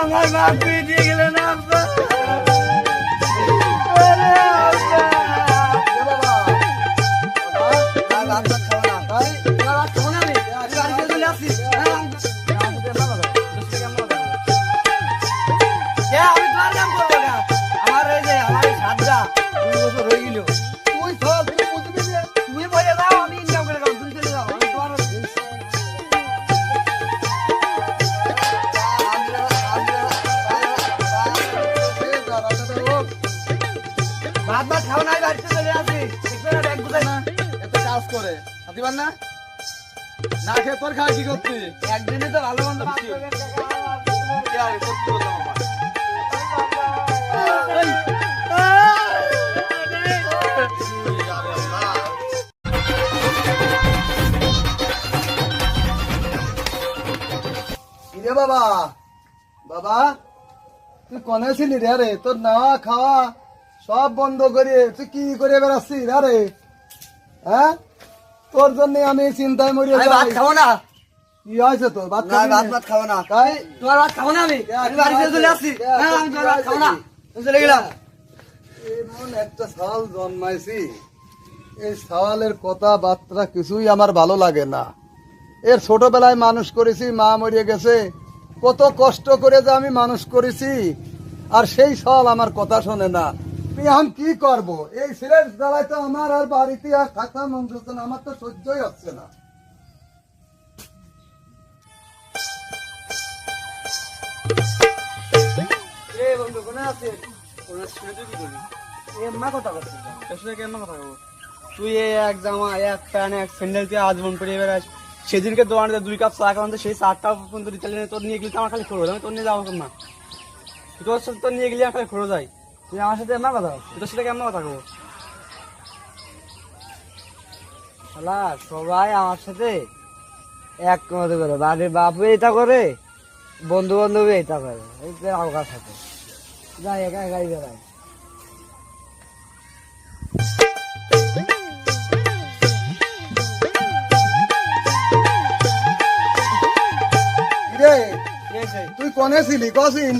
আমার মা পিটিয়ে গেলেন আব্বা। ভাত ভাত খাও নাই বাড়িতে চলে আসি ব্যাগ বুঝাই না এত কাজ করে দিবার না না খেয়ে তোর খাওয়া কি করতি একদিনে তো ভালো মন্দ রে বাবা বাবা তুই কনে ছিলি রে রে তোর না খাওয়া সব বন্ধ করে তুই কি করে বেড়াচ্ছিস রে হ্যাঁ তোর জন্য আমি চিন্তায় মরি ভাত খাবো না কি হয়েছে তোর ভাত ভাত খাবো না তাই তোমার ভাত খাবো না আমি বাড়িতে চলে আসছি আমি তোমার ভাত খাবো না চলে গেলাম। এমন একটা সাল জন্মাইছি এই সাওয়ালের কথাবার্তা কিছুই আমার ভালো লাগে না। এর ছোটবেলায় মানুষ করেছি, মা মরিয়ে গেছে, কত কষ্ট করে যে আমি মানুষ করেছি, আর সেই সাল আমার কথা শোনে না। এখন কি করব? এই ছেলের জ্বালায় তো আমার আর বাড়িতে আর থাকা মন হচ্ছে না, আমার তো সহ্যই হচ্ছে না। বন্ধু কোনে আছে তুই এক জামা এক প্যান্ট এক স্যান্ডেল দিয়ে আজীবন পরে বেড়াস। সেদিনকে দোকানে 2 কাপ চা খাওয়ান সেই 4টা পর্যন্ত রিচার্জ তোর নিয়ে গেলে আমার খালি খরচ, আমি তোর নিয়ে যাবো না। তোর সাথে তোর নিয়ে গেলে আমার খালি খরচ যায়। তুই আমার সাথে এমন কথা তোর সাথে কেমন কথা কবো? শালা সবাই আমার সাথে এক মতো করে, বাড়ির বাপু এটা করে, বন্ধু বান্ধব এটা করে, আমার সাথে যাই একা একাই বেড়ায়। তুই কনে ছিলি কসিন?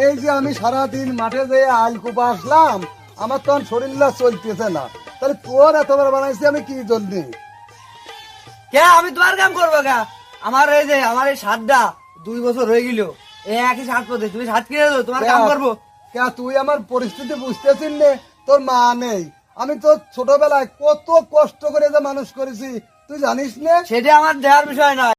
এই যে আমি সারাদিন মাঠে যেয়ে আল কুপা আসলাম, আমার তো শরীরটা চলতেছে না, তাহলে তোর এতবার বানাইছি আমি কি জন্য? কে আমি তোমার কাম করবো কা? আমার এই যে আমার এই শার্টটা 2 বছর হয়ে গেল, এই একই শার্ট পরে তুমি শার্ট কিনে দেবো, তোমার কাম করবো? কে তুই আমার পরিস্থিতি বুঝতেছিস নে? তোর মা নেই, আমি তো ছোটবেলায় কত কষ্ট করে যে মানুষ করেছি তুই জানিস না? সেটা আমার দেওয়ার বিষয় না।